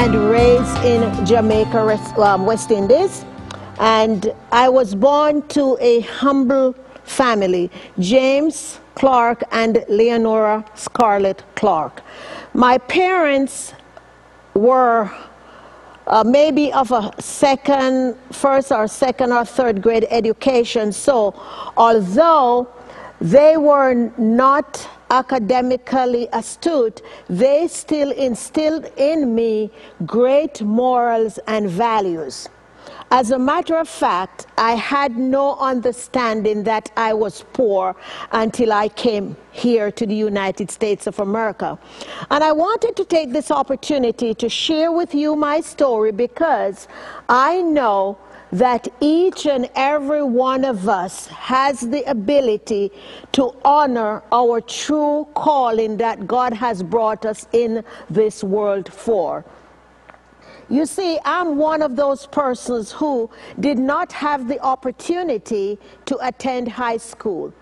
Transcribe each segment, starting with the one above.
and raised in Jamaica, West Indies. And I was born to a humble family, James Clarke and Leonora Scarlett Clarke. My parents were maybe of a first or second or third grade education. So although they were not academically astute, they still instilled in me great morals and values. As a matter of fact, I had no understanding that I was poor until I came here to the United States of America. And I wanted to take this opportunity to share with you my story because I know that each and every one of us has the ability to honor our true calling that God has brought us in this world for. You see, I'm one of those persons who did not have the opportunity to attend high school.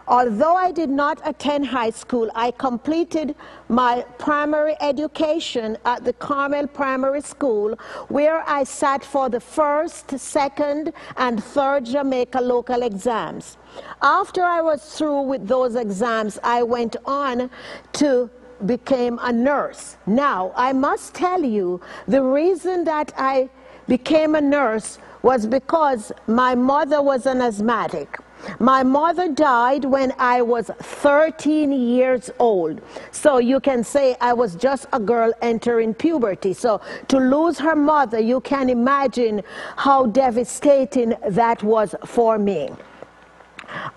Although I did not attend high school, I completed my primary education at the Carmel Primary School, where I sat for the first, second, and third Jamaica local exams. After I was through with those exams, I went on to became a nurse. Now, I must tell you, the reason that I became a nurse was because my mother was an asthmatic. My mother died when I was 13 years old. So you can say I was just a girl entering puberty. So to lose her mother, you can imagine how devastating that was for me.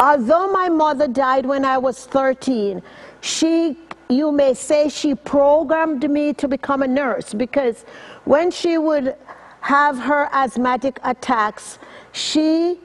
Although my mother died when I was 13, you may say she programmed me to become a nurse, because when she would have her asthmatic attacks, she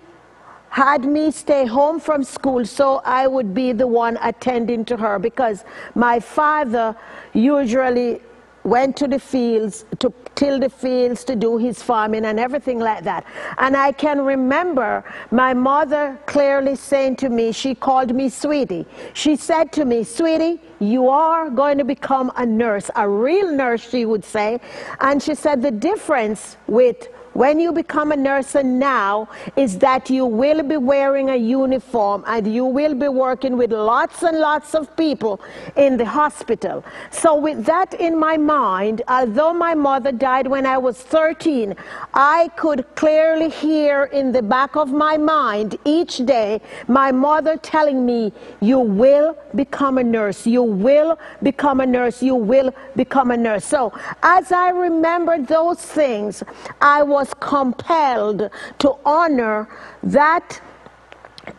had me stay home from school so I would be the one attending to her, because my father usually went to the fields, to till the fields, to do his farming and everything like that. And I can remember my mother clearly saying to me, she called me sweetie. She said to me, sweetie, you are going to become a nurse, a real nurse, she would say. And she said the difference with when you become a nurse and now is that you will be wearing a uniform and you will be working with lots and lots of people in the hospital. So with that in my mind, although my mother died when I was 13, I could clearly hear in the back of my mind each day my mother telling me, you will become a nurse, you will become a nurse, you will become a nurse. So as I remembered those things, I was compelled to honor that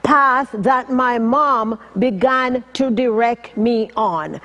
path that my mom began to direct me on.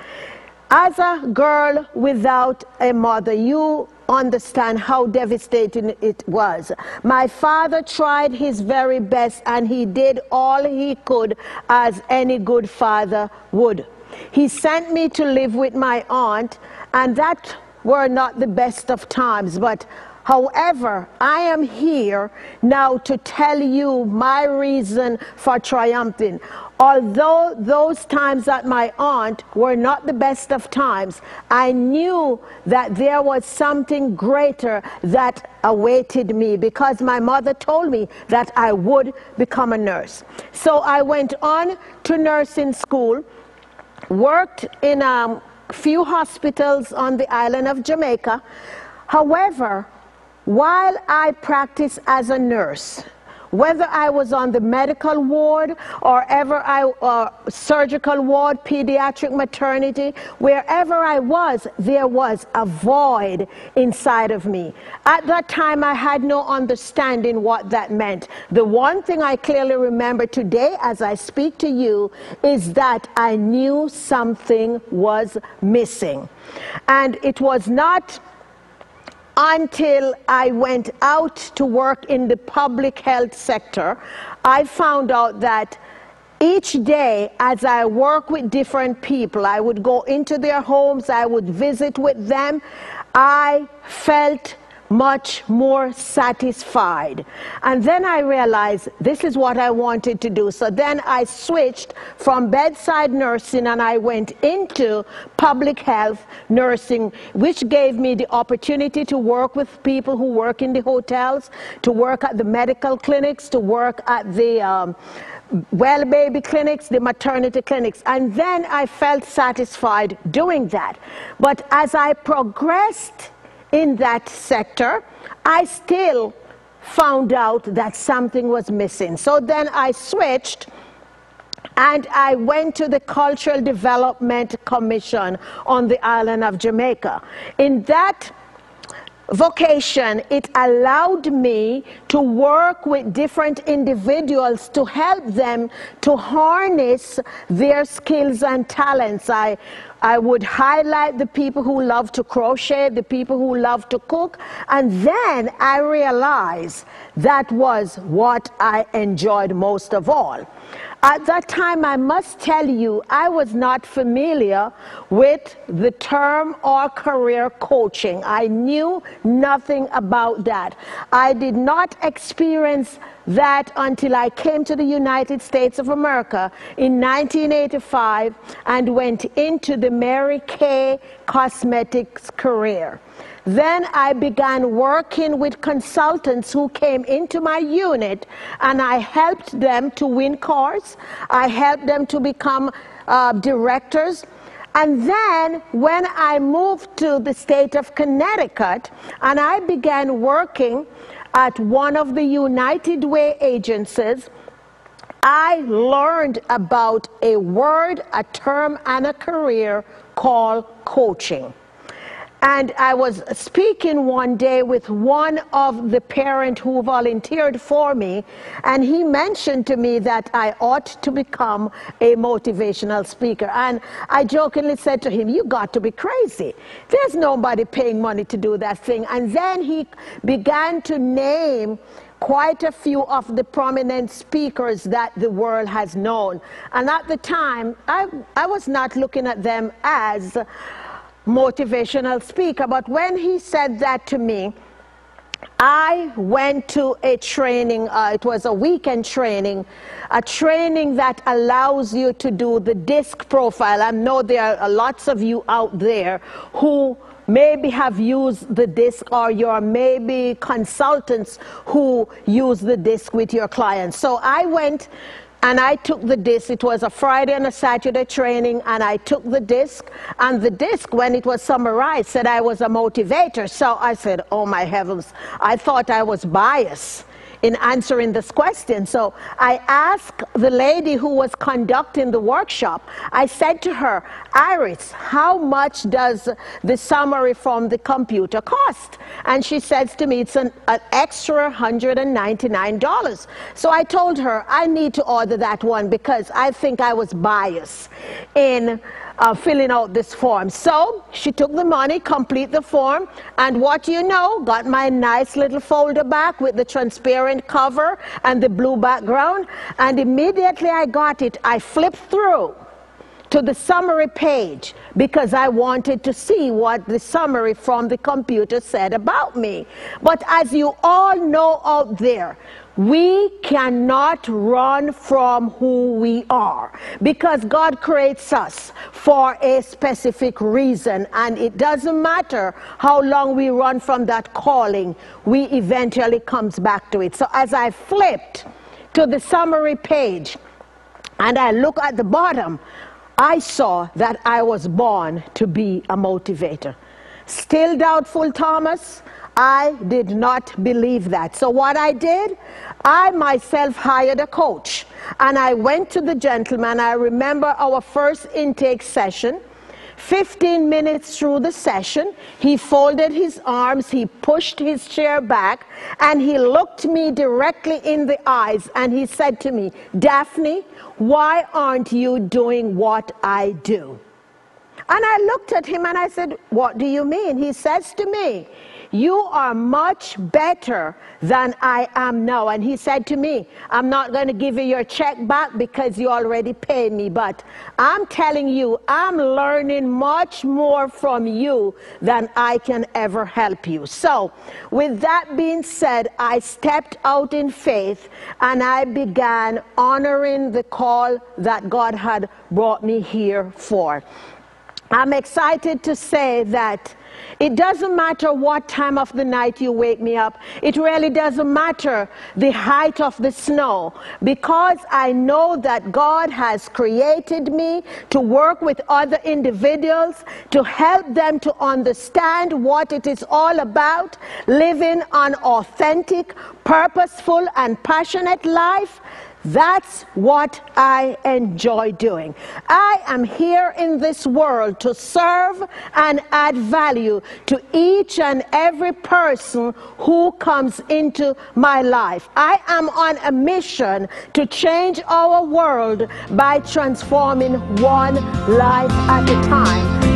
As a girl without a mother, you understand how devastating it was. My father tried his very best and he did all he could, as any good father would. He sent me to live with my aunt, and that were not the best of times, but however, I am here now to tell you my reason for triumphing. Although those times at my aunt were not the best of times, I knew that there was something greater that awaited me, because my mother told me that I would become a nurse. So I went on to nursing school, worked in a few hospitals on the island of Jamaica. However, while I practiced as a nurse, whether I was on the medical ward or surgical ward, pediatric maternity, wherever I was, there was a void inside of me. At that time, I had no understanding what that meant. The one thing I clearly remember today as I speak to you is that I knew something was missing. And it was not until I went out to work in the public health sector, I found out that each day as I work with different people, I would go into their homes, I would visit with them, I felt much more satisfied. And then I realized this is what I wanted to do. So then I switched from bedside nursing and I went into public health nursing, which gave me the opportunity to work with people who work in the hotels, to work at the medical clinics, to work at the well baby clinics, the maternity clinics. And then I felt satisfied doing that. But as I progressed in that sector, I still found out that something was missing. So then I switched and I went to the Cultural Development Commission on the island of Jamaica. In that vocation, it allowed me to work with different individuals to help them to harness their skills and talents. I would highlight the people who love to crochet, the people who love to cook, and then I realized that was what I enjoyed most of all. At that time, I must tell you, I was not familiar with the term or career coaching. I knew nothing about that. I did not experience that until I came to the United States of America in 1985 and went into the Mary Kay Cosmetics career. Then I began working with consultants who came into my unit, and I helped them to win cars. I helped them to become directors. And then when I moved to the state of Connecticut, and I began working at one of the United Way agencies, I learned about a word, a term, and a career called coaching. And I was speaking one day with one of the parents who volunteered for me, and he mentioned to me that I ought to become a motivational speaker. And I jokingly said to him, "You got to be crazy. There's nobody paying money to do that thing." And then he began to name quite a few of the prominent speakers that the world has known. And at the time, I was not looking at them as motivational speaker, but when he said that to me, I went to a training, it was a weekend training, a training that allows you to do the DISC profile. I know there are lots of you out there who maybe have used the DISC, or you're maybe consultants who use the DISC with your clients. So I went and I took the DISC. It was a Friday and a Saturday training, and I took the DISC. And the DISC, when it was summarized, said I was a motivator. So I said, oh my heavens, I thought I was biased in answering this question. So I asked the lady who was conducting the workshop, I said to her, "Iris, how much does the summary from the computer cost?" And she says to me, "It's an extra $199. So I told her, I need to order that one because I think I was biased in filling out this form. So she took the money, complete the form, and what you know, got my nice little folder back with the transparent cover and the blue background, and immediately I got it, I flipped through to the summary page because I wanted to see what the summary from the computer said about me. But as you all know out there, we cannot run from who we are because God creates us for a specific reason, and it doesn't matter how long we run from that calling, we eventually comes back to it. So as I flipped to the summary page and I look at the bottom, I saw that I was born to be a motivator. Still doubtful, Thomas? I did not believe that. So what I did, I myself hired a coach, and I went to the gentleman. I remember our first intake session. 15 minutes through the session, he folded his arms, he pushed his chair back, and he looked me directly in the eyes, and he said to me, "Daphne, why aren't you doing what I do?" And I looked at him and I said, "What do you mean?" He says to me, you are much better than I am now. And he said to me, I'm not going to give you your check back because you already paid me, but I'm telling you, I'm learning much more from you than I can ever help you. So with that being said, I stepped out in faith and I began honoring the call that God had brought me here for. I'm excited to say that it doesn't matter what time of the night you wake me up. It really doesn't matter the height of the snow, because I know that God has created me to work with other individuals, to help them to understand what it is all about, living an authentic, purposeful, and passionate life. That's what I enjoy doing. I am here in this world to serve and add value to each and every person who comes into my life. I am on a mission to change our world by transforming one life at a time.